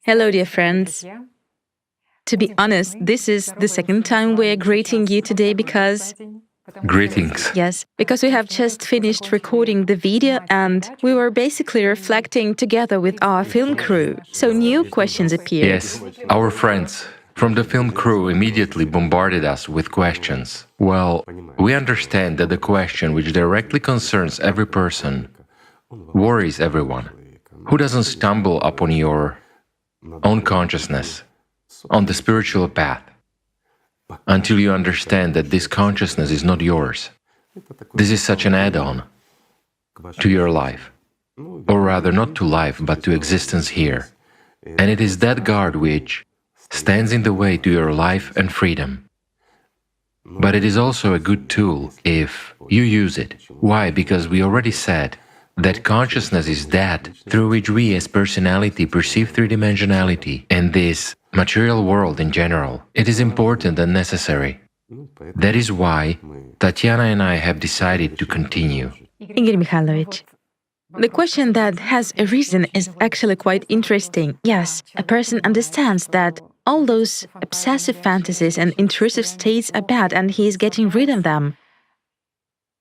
Hello, dear friends. To be honest, this is the second time we're greeting you today because, Greetings. because we have just finished recording the video and we were basically reflecting together with our film crew. So new questions appeared. Yes, our friends from the film crew immediately bombarded us with questions. Well, we understand that the question which directly concerns every person worries everyone. Who doesn't stumble upon your own consciousness on the spiritual path until you understand that this consciousness is not yours? This is such an add-on to your life, or rather not to life, but to existence here. And it is that guard which stands in the way to your life and freedom. But it is also a good tool if you use it. Why? Because we already said that consciousness is that through which we as personality perceive three-dimensionality and this material world in general. It is important and necessary. That is why Tatiana and I have decided to continue. Igor Mikhailovich, the question that has arisen is actually quite interesting. Yes, a person understands that all those obsessive fantasies and intrusive states are bad and he is getting rid of them.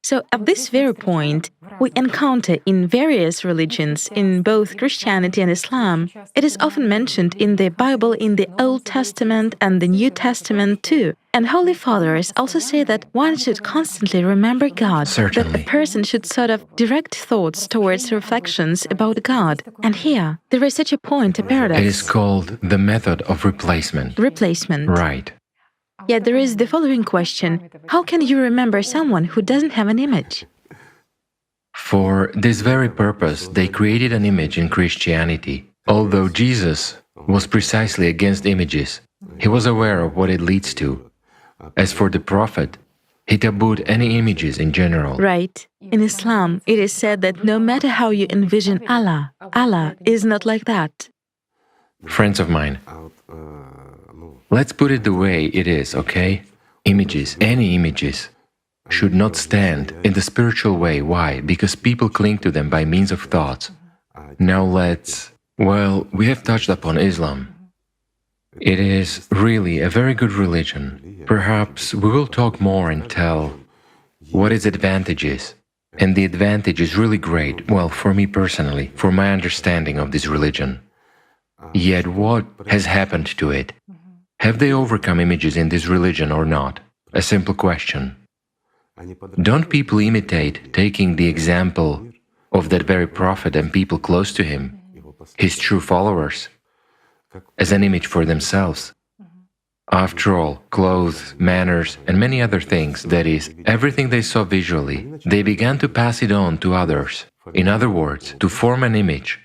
So at this very point, we encounter in various religions, in both Christianity and Islam, it is often mentioned in the Bible, in the Old Testament and the New Testament too. And Holy Fathers also say that one should constantly remember God, Certainly. that a person should sort of direct thoughts towards reflections about God. And here, there is such a point, a paradox. It is called the method of replacement. Replacement. Right. Yet there is the following question: how can you remember someone who doesn't have an image? For this very purpose, they created an image in Christianity. Although Jesus was precisely against images, he was aware of what it leads to. As for the Prophet, he tabooed any images in general. Right. In Islam, it is said that no matter how you envision Allah, Allah is not like that. Friends of mine, let's put it the way it is, okay? Images, any images, should not stand in the spiritual way. Why? Because people cling to them by means of thoughts. Now we have touched upon Islam. It is really a very good religion. Perhaps we will talk more and tell what its advantage is. And the advantage is really great, well, for me personally, for my understanding of this religion. Yet what has happened to it? Have they overcome images in this religion or not? A simple question. Don't people imitate, taking the example of that very prophet and people close to him, his true followers, as an image for themselves? After all, clothes, manners, and many other things, that is, everything they saw visually, they began to pass it on to others. In other words, to form an image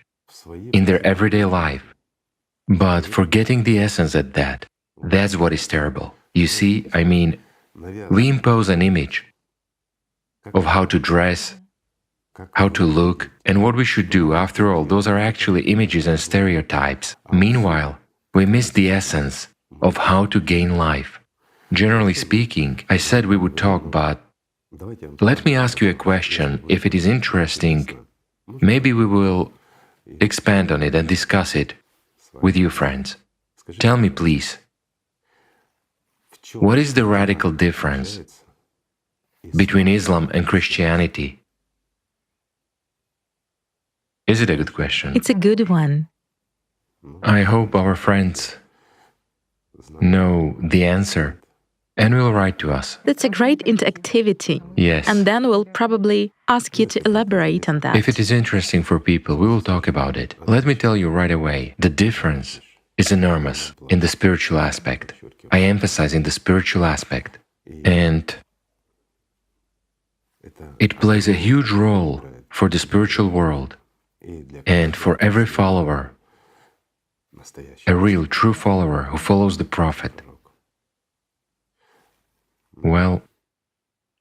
in their everyday life. But forgetting the essence at that, that's what is terrible. You see, I mean, we impose an image of how to dress, how to look, and what we should do. After all, those are actually images and stereotypes. Meanwhile, we miss the essence of how to gain life. Generally speaking, I said we would talk, but let me ask you a question. If it is interesting, maybe we will expand on it and discuss it with you, friends. Tell me, please, what is the radical difference between Islam and Christianity? Is it a good question? It's a good one. I hope our friends know the answer and will write to us. That's a great interactivity. Yes. And then we'll probably ask you to elaborate on that. If it is interesting for people, we will talk about it. Let me tell you right away, the difference is enormous in the spiritual aspect. I emphasize in the spiritual aspect. And it plays a huge role for the spiritual world and for every follower, a real, true follower who follows the Prophet. Well,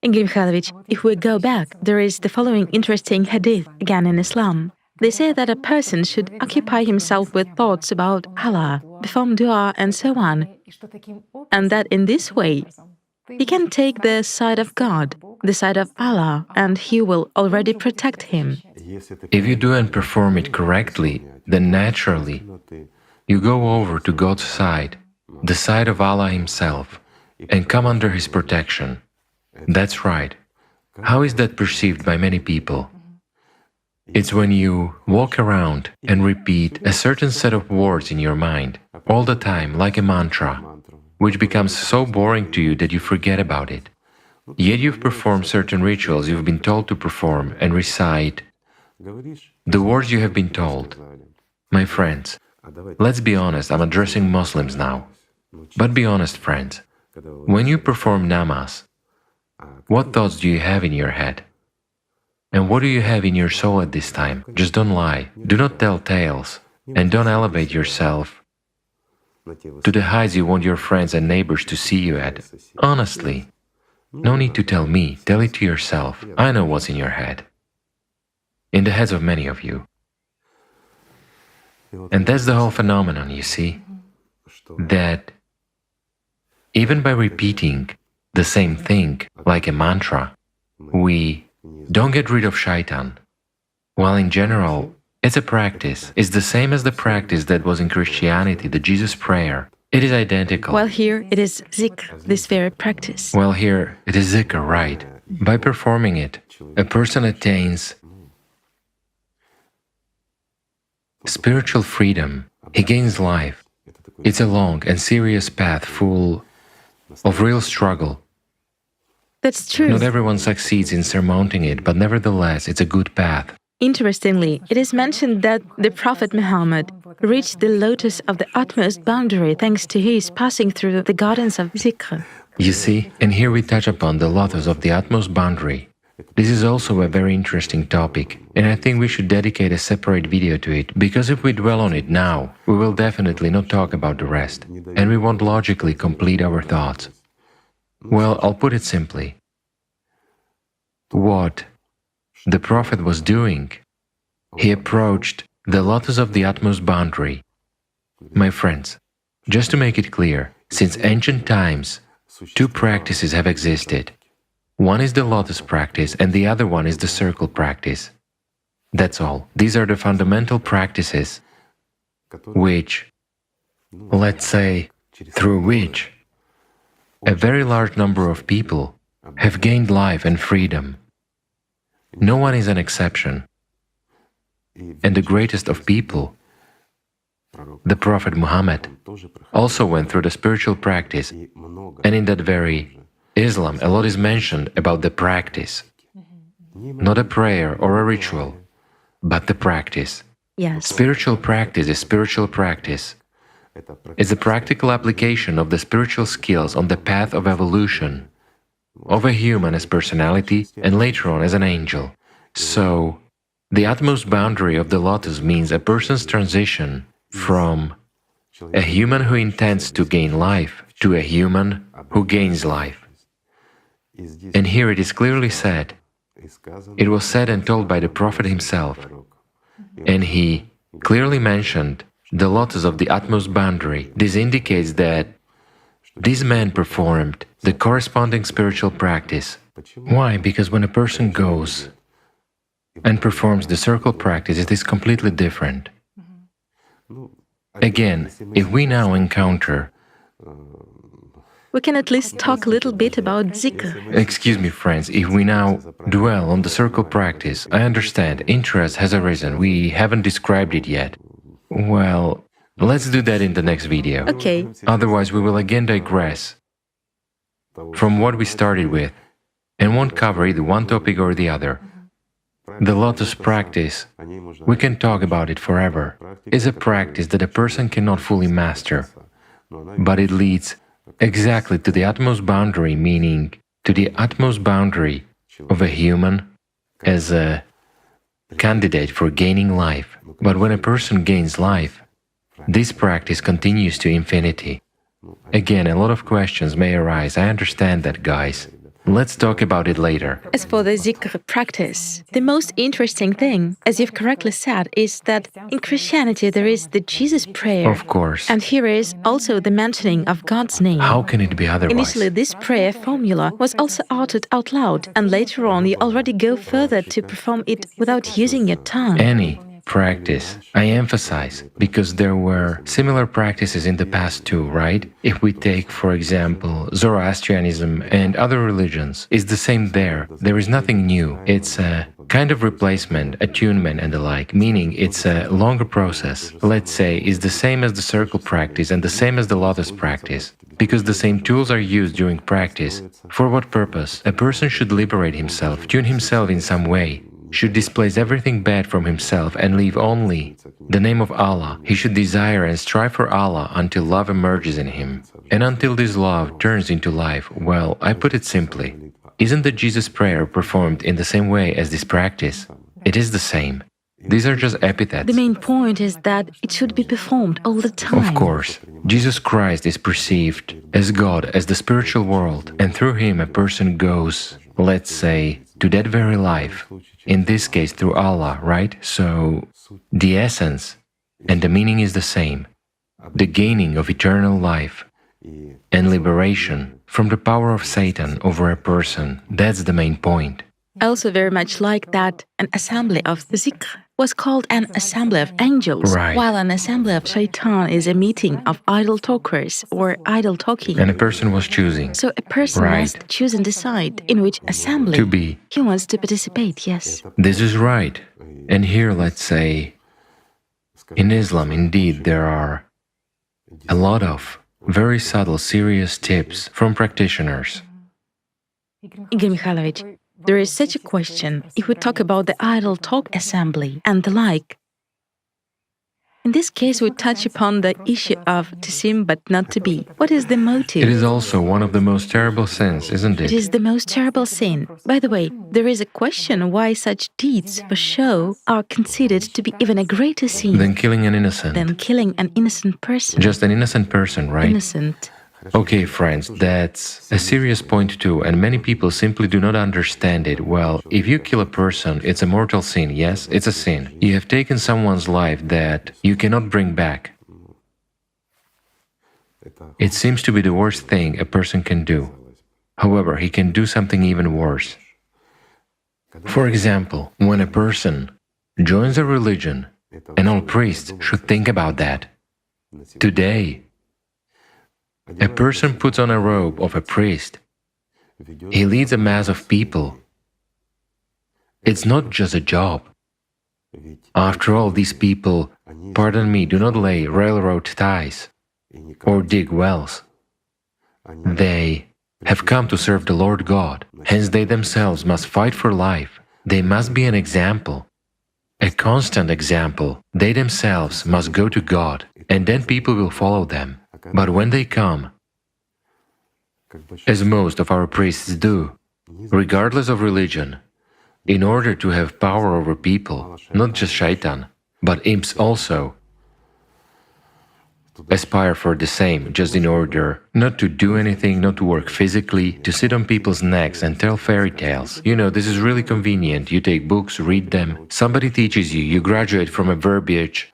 Igor Mikhailovich, if we go back, there is the following interesting hadith, again in Islam. They say that a person should occupy himself with thoughts about Allah, perform dua and so on, and that in this way, he can take the side of God, the side of Allah, and He will already protect him. if you do and perform it correctly, then naturally You go over to God's side, the side of Allah Himself, and come under His protection. That's right. How is that perceived by many people? It's when you walk around and repeat a certain set of words in your mind all the time, like a mantra, which becomes so boring to you that you forget about it. Yet you've performed certain rituals you've been told to perform and recite the words you have been told. My friends, let's be honest, I'm addressing Muslims now. But be honest, friends, when you perform namaz, what thoughts do you have in your head? And what do you have in your soul at this time? Just don't lie, do not tell tales, and don't elevate yourself to the heights you want your friends and neighbors to see you at. Honestly, no need to tell me, tell it to yourself. I know what's in your head, in the heads of many of you. And that's the whole phenomenon, you see, that even by repeating the same thing, like a mantra, we don't get rid of shaitan. While in general, it's a practice. It's the same as the practice that was in Christianity, the Jesus prayer. It is identical. While here it is zikr, this very practice. Well, here it is zikr, right? By performing it, a person attains spiritual freedom. He gains life. It's a long and serious path full of real struggle. That's true. Not everyone succeeds in surmounting it, but nevertheless, it's a good path. Interestingly, it is mentioned that the Prophet Muhammad reached the lotus of the utmost boundary thanks to his passing through the gardens of zikr. You see, and here we touch upon the lotus of the utmost boundary. This is also a very interesting topic, and I think we should dedicate a separate video to it, because if we dwell on it now, we will definitely not talk about the rest, and we won't logically complete our thoughts. Well, I'll put it simply. What the Prophet was doing, he approached the lotus of the utmost boundary. My friends, just to make it clear, since ancient times, two practices have existed. One is the lotus practice and the other one is the circle practice. That's all. These are the fundamental practices which, let's say, through which a very large number of people have gained life and freedom. No one is an exception. And the greatest of people, the Prophet Muhammad, also went through the spiritual practice, and in that very Islam, a lot is mentioned about the practice. Not a prayer or a ritual, but the practice. Yes. Spiritual practice is spiritual practice. It's a practical application of the spiritual skills on the path of evolution, of a human as personality and later on as an angel. So, the utmost boundary of the lotus means a person's transition from a human who intends to gain life to a human who gains life. And here it is clearly said, it was said and told by the Prophet himself, and he clearly mentioned the lotus of the utmost boundary. This indicates that this man performed the corresponding spiritual practice. Why? Because when a person goes and performs the circle practice, it is completely different. Again, if we now encounter... We can at least talk a little bit about zikr. Excuse me, friends, if we now dwell on the circle practice, I understand, interest has arisen, we haven't described it yet. Well, let's do that in the next video. Okay. Otherwise, we will again digress from what we started with and won't cover either one topic or the other. The lotus practice, we can talk about it forever, is a practice that a person cannot fully master, but it leads exactly to the utmost boundary, meaning to the utmost boundary of a human as a candidate for gaining life. But when a person gains life, this practice continues to infinity. Again, a lot of questions may arise, I understand that, guys. Let's talk about it later. As for the zikr practice, the most interesting thing, as you've correctly said, is that in Christianity there is the Jesus prayer. Of course. And here is also the mentioning of God's name. How can it be otherwise? Initially, this prayer formula was also uttered out loud, and later on you already go further to perform it without using your tongue. Any practice. I emphasize, because there were similar practices in the past too, right? If we take, for example, Zoroastrianism and other religions, it's the same there. There is nothing new. It's a kind of replacement, attunement and the like, meaning it's a longer process. Let's say it's the same as the circle practice and the same as the lotus practice. Because the same tools are used during practice. For what purpose? A person should liberate himself, tune himself in some way, should displace everything bad from himself and leave only the name of Allah. He should desire and strive for Allah until love emerges in him. And until this love turns into life. Well, I put it simply. Isn't the Jesus prayer performed in the same way as this practice? It is the same. These are just epithets. The main point is that it should be performed all the time. Of course, Jesus Christ is perceived as God, as the spiritual world, and through him a person goes, let's say, to that very life. In this case, through Allah, right? So, the essence and the meaning is the same. The gaining of eternal life and liberation from the power of Satan over a person, that's the main point. I also very much like that an assembly of the zikr was called an assembly of angels, Right. while an assembly of shaitan is a meeting of idle talkers or idle talking. And a person was choosing So a person Right. must choose and decide in which assembly to be. he wants to participate, yes. This is right. And here, let's say, in Islam, indeed, there are a lot of very subtle, serious tips from practitioners. Igor Mikhailovich, there is such a question if we talk about the idle talk assembly and the like. In this case, we touch upon the issue of to seem but not to be. What is the motive? It is also one of the most terrible sins, isn't It it? is the most terrible sin. By the way, there is a question why such deeds for show are considered to be even a greater sin Than killing an innocent. than killing an innocent person. Just an innocent person, right? Innocent. Okay, friends, that's a serious point too, and many people simply do not understand it. Well, if you kill a person, it's a mortal sin, yes? It's a sin. You have taken someone's life that you cannot bring back. It seems to be the worst thing a person can do. However, he can do something even worse. For example, when a person joins a religion, and all priests should think about that. Today, a person puts on a robe of a priest. He leads a mass of people. It's not just a job. After all, these people, pardon me, do not lay railroad ties or dig wells. They have come to serve the Lord God, hence they themselves must fight for life. They must be an example, a constant example. They themselves must go to God, and then people will follow them. But when they come, as most of our priests do, regardless of religion, in order to have power over people, not just shaitan, but imps also, aspire for the same, just in order not to do anything, not to work physically, to sit on people's necks and tell fairy tales. You know, this is really convenient. You take books, read them, somebody teaches you, you graduate from a verbiage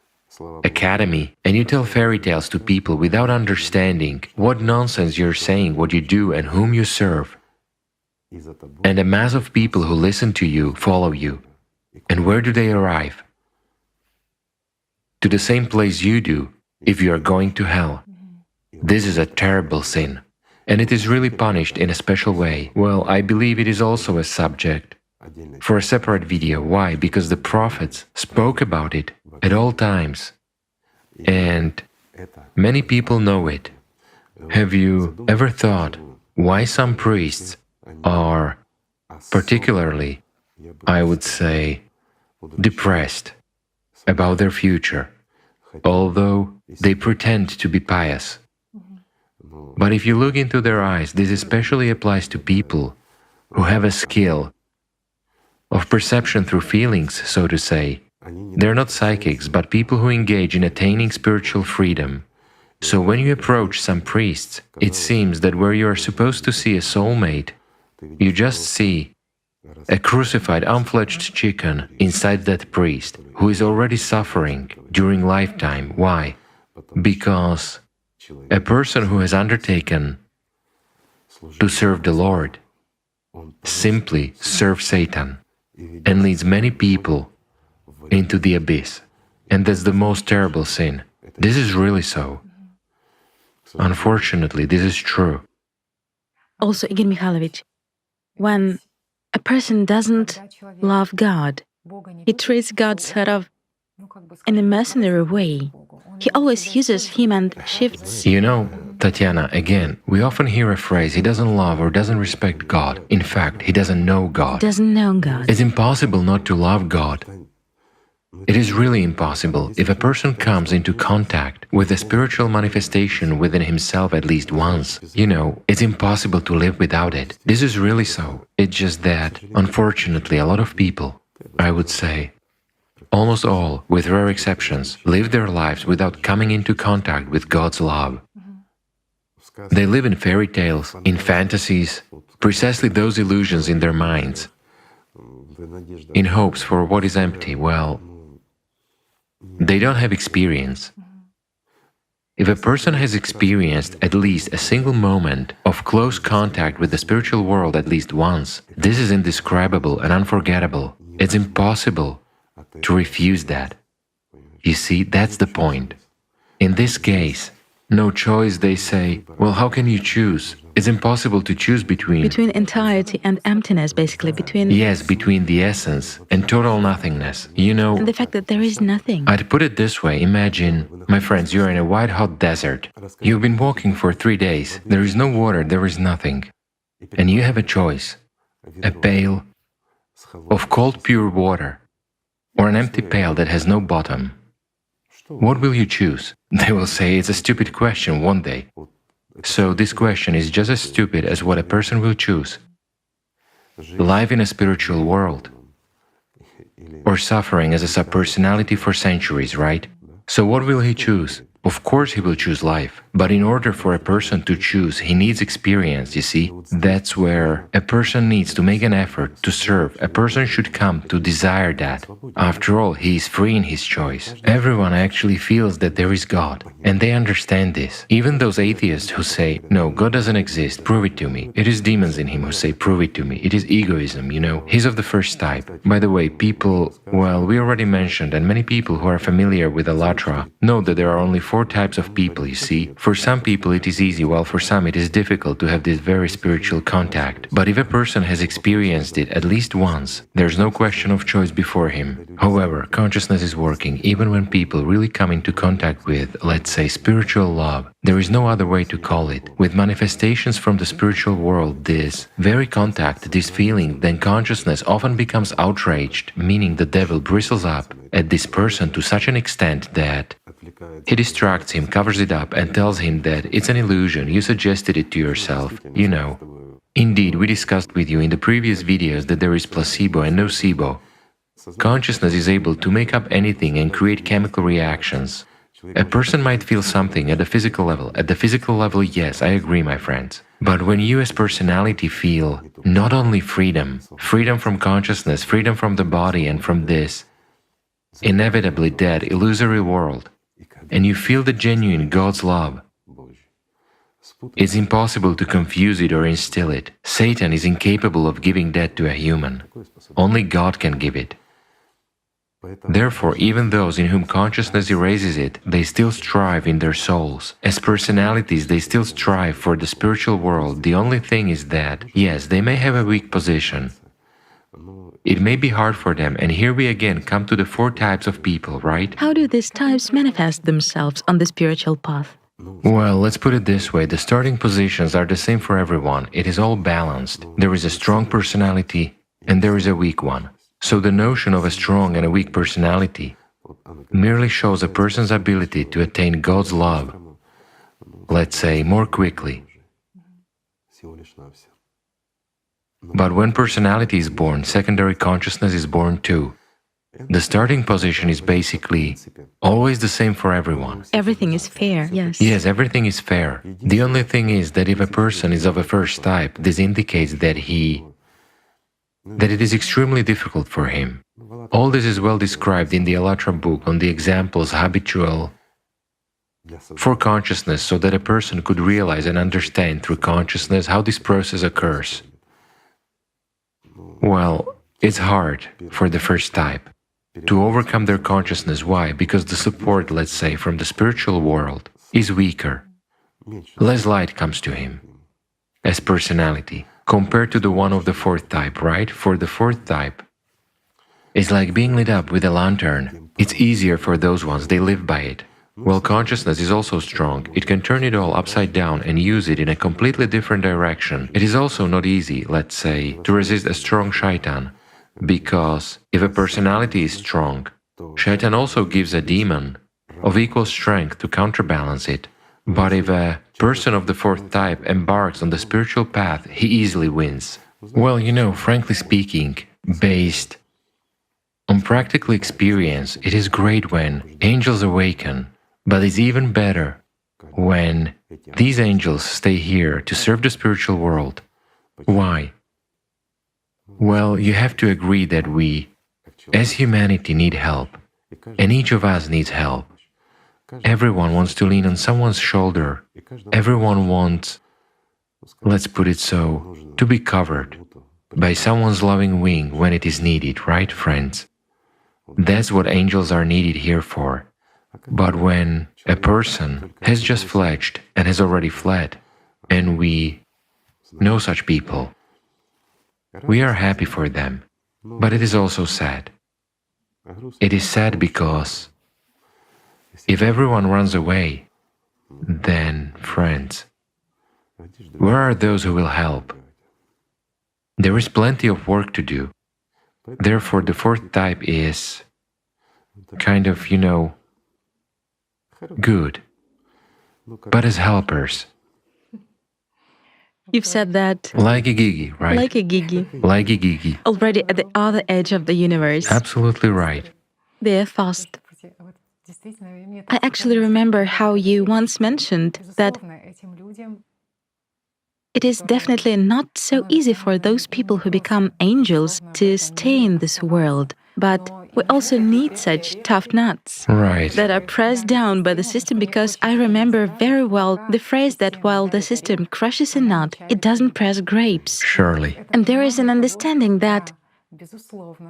academy, and you tell fairy tales to people without understanding what nonsense you're saying, what you do, and whom you serve. And a mass of people who listen to you follow you. And where do they arrive? To the same place you do, if you are going to hell. This is a terrible sin, and it is really punished in a special way. Well, I believe it is also a subject for a separate video. Why? Because the prophets spoke about it at all times, and many people know it. Have you ever thought why some priests are particularly, I would say, depressed about their future, although they pretend to be pious? But if you look into their eyes, this especially applies to people who have a skill of perception through feelings, so to say. They're not psychics, but people who engage in attaining spiritual freedom. So when you approach some priests, it seems that where you are supposed to see a soulmate, you just see a crucified, unfledged chicken inside that priest, who is already suffering during lifetime. Why? Because a person who has undertaken to serve the Lord simply serves Satan and leads many people into the abyss. And that's the most terrible sin. This is really so. Unfortunately, this is true. Also, Igor Mikhailovich, when a person doesn't love God, he treats God sort of in a mercenary way. He always uses him and shifts. You know, Tatiana, again, we often hear a phrase, he doesn't love or doesn't respect God. In fact, he doesn't know God. Doesn't know God. It's impossible not to love God. It is really impossible. If a person comes into contact with a spiritual manifestation within himself at least once, you know, it's impossible to live without it. This is really so. It's just that, unfortunately, a lot of people, I would say, almost all, with rare exceptions, live their lives without coming into contact with God's love. They live in fairy tales, in fantasies, precisely those illusions in their minds, in hopes for what is empty. Well, they don't have experience. If a person has experienced at least a single moment of close contact with the spiritual world at least once, this is indescribable and unforgettable. It's impossible to refuse that. You see, that's the point. In this case, no choice, they say. Well, how can you choose? It's impossible to choose between... Between entirety and emptiness, basically, between... Yes, between the essence and total nothingness. You know... And the fact that there is nothing. I'd put it this way, imagine, my friends, you're in a white-hot desert. You've been walking for 3 days. There is no water, there is nothing. And you have a choice. A pail of cold, pure water, or an empty pail that has no bottom. What will you choose? They will say it's a stupid question, won't they? So this question is just as stupid as what a person will choose. Life in a spiritual world, or suffering as a subpersonality for centuries, right? So what will he choose? Of course he will choose life, but in order for a person to choose, he needs experience, you see? That's where a person needs to make an effort to serve. A person should come to desire that. After all, he is free in his choice. Everyone actually feels that there is God, and they understand this. Even those atheists who say, no, God doesn't exist, prove it to me. It is demons in him who say, prove it to me. It is egoism, you know? He's of the first type. By the way, people, well, we already mentioned, and many people who are familiar with Allatra know that there are only 4 types of people, you see. For some people it is easy, while for some it is difficult to have this very spiritual contact. But if a person has experienced it at least once, there's no question of choice before him. However, consciousness is working even when people really come into contact with, let's say, spiritual love. There is no other way to call it. With manifestations from the spiritual world, this very contact, this feeling, then consciousness often becomes outraged, meaning the devil bristles up at this person to such an extent that he distracts him, covers it up, and tells him that it's an illusion, you suggested it to yourself, you know. Indeed, we discussed with you in the previous videos that there is placebo and nocebo. Consciousness is able to make up anything and create chemical reactions. A person might feel something at the physical level. At the physical level, yes, I agree, my friends. But when you as personality feel not only freedom, freedom from consciousness, freedom from the body and from this inevitably dead, illusory world, and you feel the genuine God's love, it's impossible to confuse it or instill it. Satan is incapable of giving that to a human. Only God can give it. Therefore, even those in whom consciousness erases it, they still strive in their souls. As personalities, they still strive for the spiritual world. The only thing is that, yes, they may have a weak position. It may be hard for them, and here we again come to the 4 types of people, right? How do these types manifest themselves on the spiritual path? Well, let's put it this way, the starting positions are the same for everyone. It is all balanced. There is a strong personality, and there is a weak one. So the notion of a strong and a weak personality merely shows a person's ability to attain God's love, let's say, more quickly. But when personality is born, secondary consciousness is born too. The starting position is basically always the same for everyone. Everything is fair, yes. Yes, everything is fair. The only thing is that if a person is of a first type, this indicates that it is extremely difficult for him. All this is well described in the Allatra book on the examples habitual for consciousness, so that a person could realize and understand through consciousness how this process occurs. Well, it's hard for the first type. to overcome their consciousness. Why? Because the support, let's say, from the spiritual world is weaker. Less light comes to him as personality compared to the one of the fourth type, right? For the fourth type, it's like being lit up with a lantern. It's easier for those ones, they live by it. Well, consciousness is also strong. It can turn it all upside down and use it in a completely different direction. It is also not easy, let's say, to resist a strong shaitan, because if a personality is strong, shaitan also gives a demon of equal strength to counterbalance it. But if a person of the fourth type embarks on the spiritual path, he easily wins. Well, frankly speaking, based on practical experience, it is great when angels awaken, but it's even better when these angels stay here to serve the spiritual world. Why? Well, you have to agree that we, as humanity, need help, and each of us needs help. Everyone wants to lean on someone's shoulder. Everyone wants, let's put it so, to be covered by someone's loving wing when it is needed, right, friends? That's what angels are needed here for. But when a person has just fledged and has already fled, and we know such people, we are happy for them, but it is also sad. It is sad because if everyone runs away, then, friends, where are those who will help? There is plenty of work to do. Therefore, the fourth type is kind of, good, but as helpers. You've said that Like a gigi, right? like a gigi, Like a gigi. already at the other edge of the universe. Absolutely right. They are fast. I actually remember how you once mentioned that it is definitely not so easy for those people who become angels to stay in this world, but we also need such tough nuts Right. that are pressed down by the system, because I remember very well the phrase that while the system crushes a nut, it doesn't press grapes. Surely. And there is an understanding that,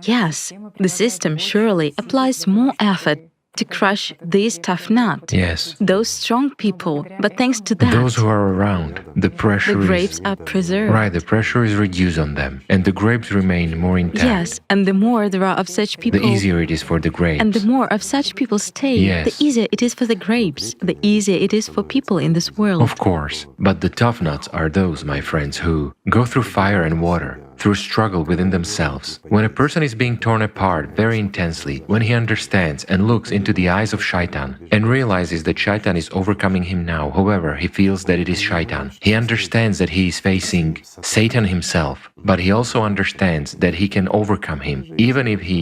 yes, the system surely applies more effort to crush this tough nut. Yes. Those strong people, but thanks to that, Those who are around, the pressure the grapes is... are preserved. Right, the pressure is reduced on them, and the grapes remain more intact. Yes, and the more there are of such people, The easier it is for the grapes. and the more of such people stay, Yes. the easier it is for the grapes, the easier it is for people in this world. Of course, but the tough nuts are those, my friends, who go through fire and water, through struggle within themselves. When a person is being torn apart very intensely, when he understands and looks into the eyes of Shaitan and realizes that Shaitan is overcoming him now, however, he feels that it is Shaitan. He understands that he is facing Satan himself, but he also understands that he can overcome him, even if he,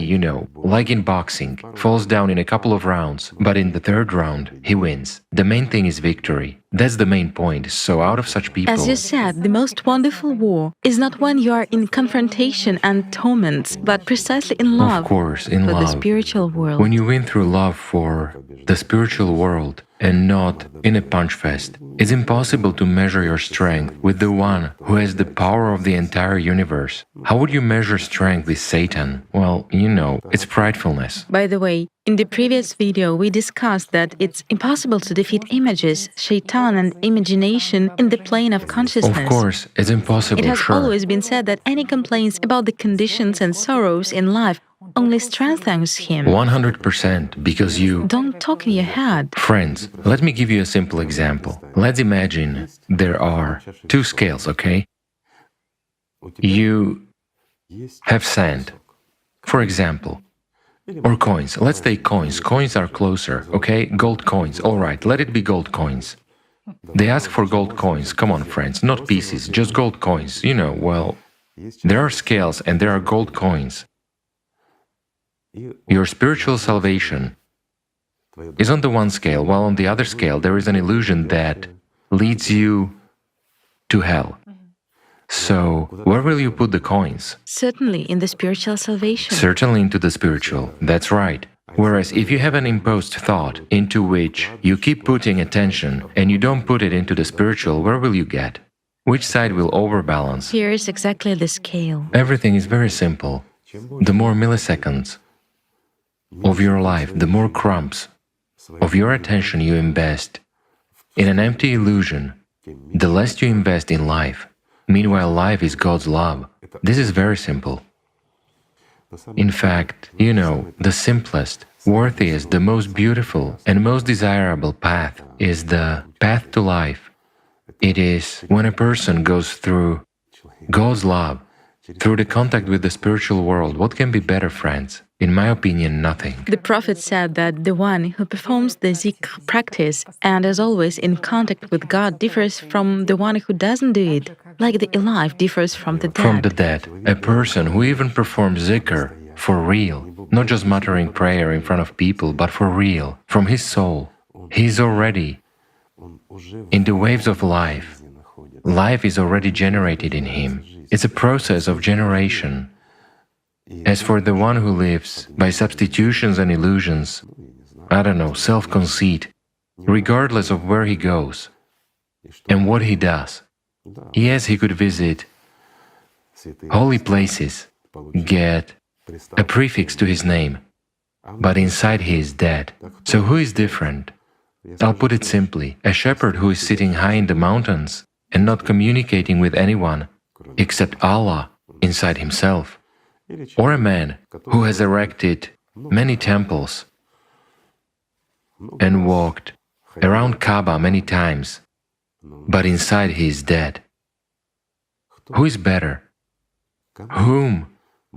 like in boxing, falls down in a couple of rounds, but in the third round, he wins. The main thing is victory. That's the main point. So out of such people... As you said, the most wonderful war is not when you are in confrontation and torments, but precisely in love. Of course, in for love. the spiritual world. When you win through love for the spiritual world and not in a punch fest, it's impossible to measure your strength with the one who has the power of the entire universe. How would you measure strength with Satan? Well, it's pridefulness. By the way, in the previous video, we discussed that it's impossible to defeat images, shaitan, and imagination in the plane of consciousness. Of course, it's impossible, It has sure. always been said that any complaints about the conditions and sorrows in life only strengthens him. 100%, because you... Don't talk in your head. Friends, let me give you a simple example. Let's imagine there are two scales, okay? You have sand, for example, or coins. Let's take coins. Coins are closer, okay? Gold coins, all right, let it be gold coins. They ask for gold coins. Come on, friends, not pieces, just gold coins. Well, there are scales and there are gold coins. Your spiritual salvation is on the one scale, while on the other scale there is an illusion that leads you to hell. So, where will you put the coins? Certainly in the spiritual salvation. Certainly into the spiritual, that's right. Whereas if you have an imposed thought into which you keep putting attention and you don't put it into the spiritual, where will you get? Which side will overbalance? Here is exactly the scale. Everything is very simple. The more milliseconds of your life, the more crumbs of your attention you invest in an empty illusion, the less you invest in life. Meanwhile, life is God's love. This is very simple. In fact, the simplest, worthiest, the most beautiful and most desirable path is the path to life. It is when a person goes through God's love, through the contact with the spiritual world. What can be better, friends? In my opinion, nothing. The Prophet said that the one who performs the zikr practice and is always in contact with God differs from the one who doesn't do it, like the alive differs from the dead. From the dead, a person who even performs zikr for real, not just muttering prayer in front of people, but for real, from his soul, he is already in the waves of life. Life is already generated in him. It's a process of generation. As for the one who lives by substitutions and illusions, self-conceit, regardless of where he goes and what he does, yes, he could visit holy places, get a prefix to his name, but inside he is dead. So who is different? I'll put it simply, a shepherd who is sitting high in the mountains and not communicating with anyone except Allah inside himself, or a man who has erected many temples and walked around Kaaba many times, but inside he is dead. Who is better? Whom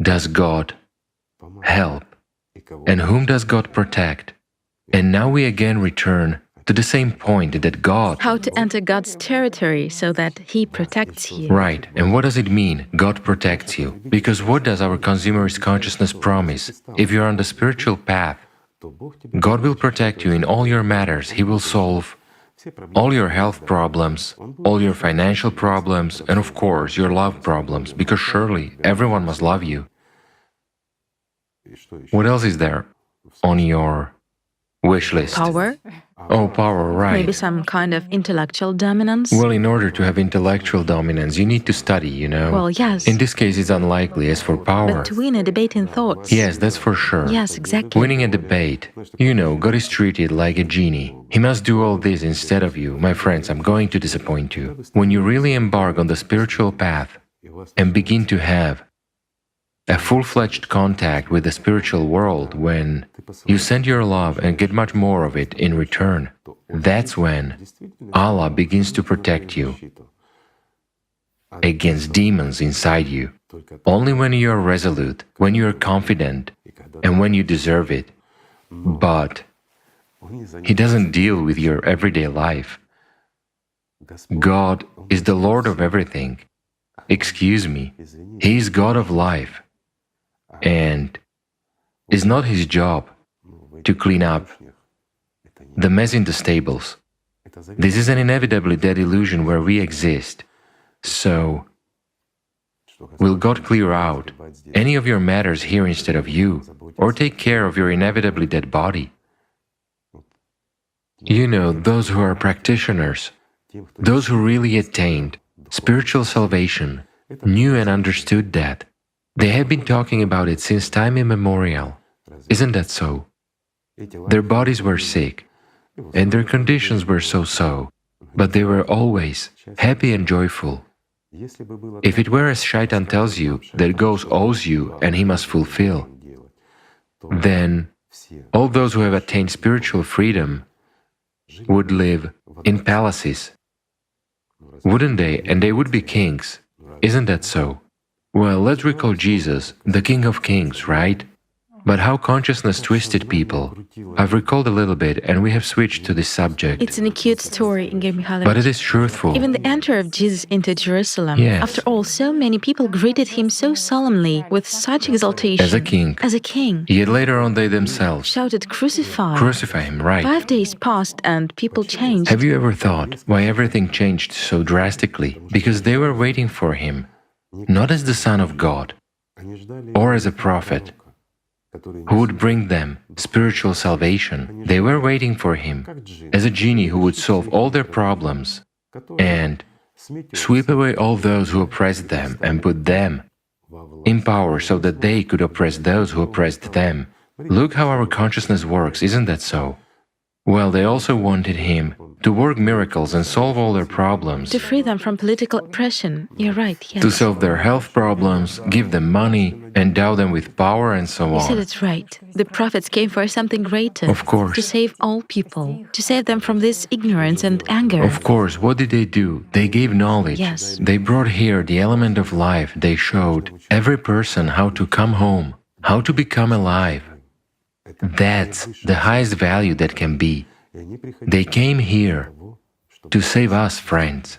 does God help? And whom does God protect? And now we again return to the same point that God... How to enter God's territory so that He protects you. Right. And what does it mean, God protects you? Because what does our consumerist consciousness promise? If you're on the spiritual path, God will protect you in all your matters. He will solve all your health problems, all your financial problems, and of course, your love problems, because surely everyone must love you. What else is there on your wish list? Power? Oh, power, right. Maybe some kind of intellectual dominance? Well, in order to have intellectual dominance, you need to study, Well, yes. In this case, it's unlikely. As for power... But to win a debate in thoughts. Yes, that's for sure. Yes, exactly. Winning a debate. God is treated like a genie. He must do all this instead of you. My friends, I'm going to disappoint you. When you really embark on the spiritual path and begin to have a full-fledged contact with the spiritual world, when you send your love and get much more of it in return, that's when Allah begins to protect you against demons inside you. Only when you are resolute, when you are confident, and when you deserve it. But He doesn't deal with your everyday life. God is the Lord of everything. Excuse me, He is God of life. And it's not His job to clean up the mess in the stables. This is an inevitably dead illusion where we exist. So, will God clear out any of your matters here instead of you, or take care of your inevitably dead body? Those who are practitioners, those who really attained spiritual salvation, knew and understood that. They have been talking about it since time immemorial. Isn't that so? Their bodies were sick, and their conditions were so-so, but they were always happy and joyful. If it were as Shaitan tells you, that God owes you and he must fulfill, then all those who have attained spiritual freedom would live in palaces, wouldn't they? And they would be kings. Isn't that so? Well, let's recall Jesus, the King of Kings, right? But how consciousness twisted people. I've recalled a little bit and we have switched to this subject. It's an acute story, Igor Mikhailovich. But it is truthful. Even the entry of Jesus into Jerusalem. Yes. After all, so many people greeted him so solemnly, with such exaltation. As a king. As a king. Yet later on they themselves Shouted, "Crucify!" Crucify him, right? 5 days passed and people changed. Have you ever thought why everything changed so drastically? Because they were waiting for him, not as the Son of God, or as a prophet, who would bring them spiritual salvation. They were waiting for him as a genie who would solve all their problems and sweep away all those who oppressed them and put them in power so that they could oppress those who oppressed them. Look how our consciousness works, isn't that so? Well, they also wanted him to work miracles and solve all their problems, To free them from political oppression. You're right, to yes. solve their health problems, give them money, endow them with power, and so You said on. it's right. The prophets came for something greater. Of course. To save all people. To save them from this ignorance and anger. Of course, what did they do? They gave knowledge. Yes. They brought here the element of life. They showed every person how to come home, how to become alive. That's the highest value that can be. They came here to save us, friends,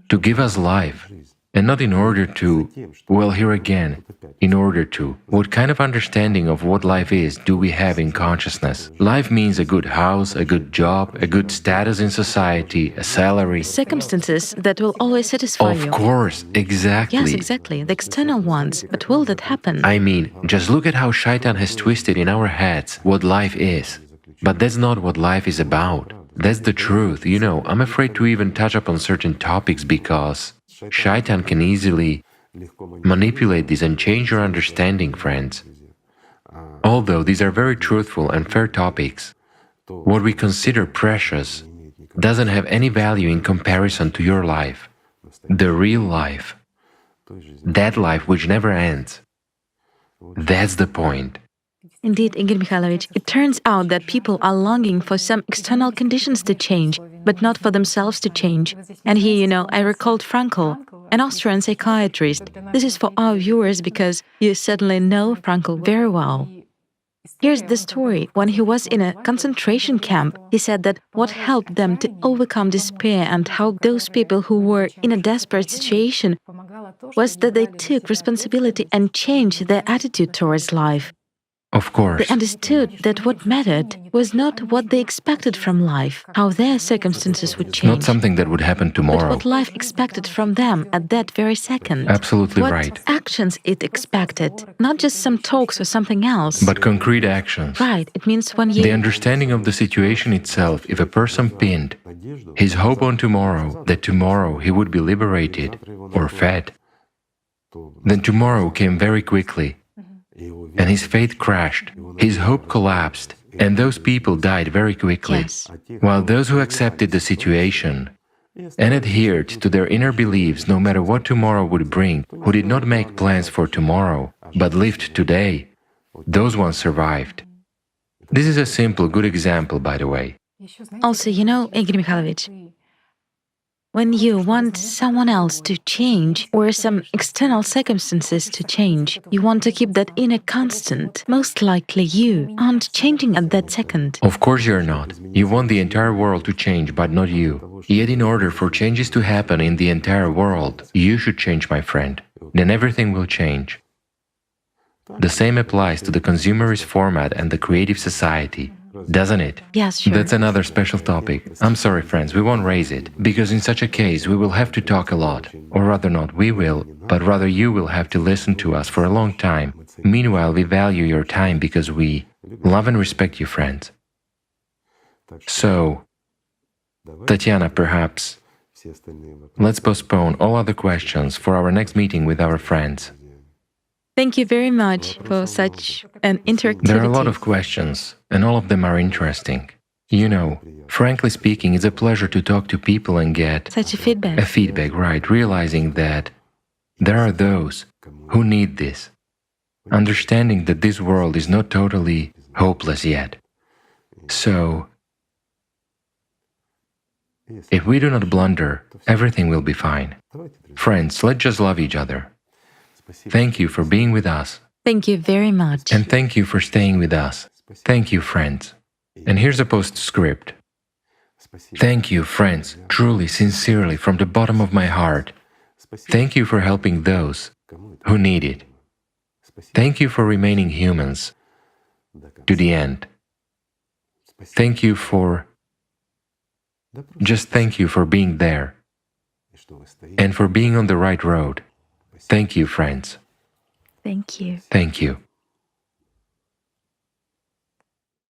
to give us life, and not in order to, well, here again, in order to. What kind of understanding of what life is do we have in consciousness? Life means a good house, a good job, a good status in society, a salary. Circumstances that will always satisfy you. Of course, exactly. Yes, exactly. The external ones. But will that happen? I mean, just look at how Shaitan has twisted in our heads what life is. But that's not what life is about. That's the truth. You know, I'm afraid to even touch upon certain topics because Shaitan can easily manipulate this and change your understanding, friends. Although these are very truthful and fair topics, what we consider precious doesn't have any value in comparison to your life, the real life, that life which never ends. That's the point. Indeed, Igor Mikhailovich, it turns out that people are longing for some external conditions to change, but not for themselves to change. And here, I recalled Frankl, an Austrian psychiatrist. This is for our viewers because you certainly know Frankl very well. Here's the story. When he was in a concentration camp, he said that what helped them to overcome despair and how those people who were in a desperate situation was that they took responsibility and changed their attitude towards life. Of course. They understood that what mattered was not what they expected from life, how their circumstances would change. Not something that would happen But tomorrow. what life expected from them at that very second. Absolutely What right. actions it expected, not just some talks or something else. But concrete actions. Right, it means when you... The understanding of the situation itself, if a person pinned his hope on tomorrow, that tomorrow he would be liberated or fed, then tomorrow came very quickly, and his faith crashed, his hope collapsed, and those people died very quickly. Yes. While those who accepted the situation and adhered to their inner beliefs no matter what tomorrow would bring, who did not make plans for tomorrow, but lived today, those ones survived. This is a simple, good example, by the way. Also, Igor Mikhailovich, when you want someone else to change or some external circumstances to change, you want to keep that inner constant. Most likely you aren't changing at that second. Of course you're not. You want the entire world to change, but not you. Yet in order for changes to happen in the entire world, you should change, my friend. Then everything will change. The same applies to the consumerist format and the creative society, doesn't it? Yes, sure. That's another special topic. I'm sorry, friends, we won't raise it, because in such a case we will have to talk a lot. Or rather not we will, but rather you will have to listen to us for a long time. Meanwhile, we value your time because we love and respect you, friends. So, Tatiana, perhaps, let's postpone all other questions for our next meeting with our friends. Thank you very much for such an interactivity. There are a lot of questions, and all of them are interesting. Frankly speaking, it's a pleasure to talk to people and get Such a feedback. a feedback, right? Realizing that there are those who need this. Understanding that this world is not totally hopeless yet. So, if we do not blunder, everything will be fine. Friends, let's just love each other. Thank you for being with us. Thank you very much. And thank you for staying with us. Thank you, friends. And here's a postscript. Thank you, friends, truly, sincerely, from the bottom of my heart. Thank you for helping those who need it. Thank you for remaining humans to the end. Thank you for... Just thank you for being there and for being on the right road. Thank you, friends. Thank you. Thank you.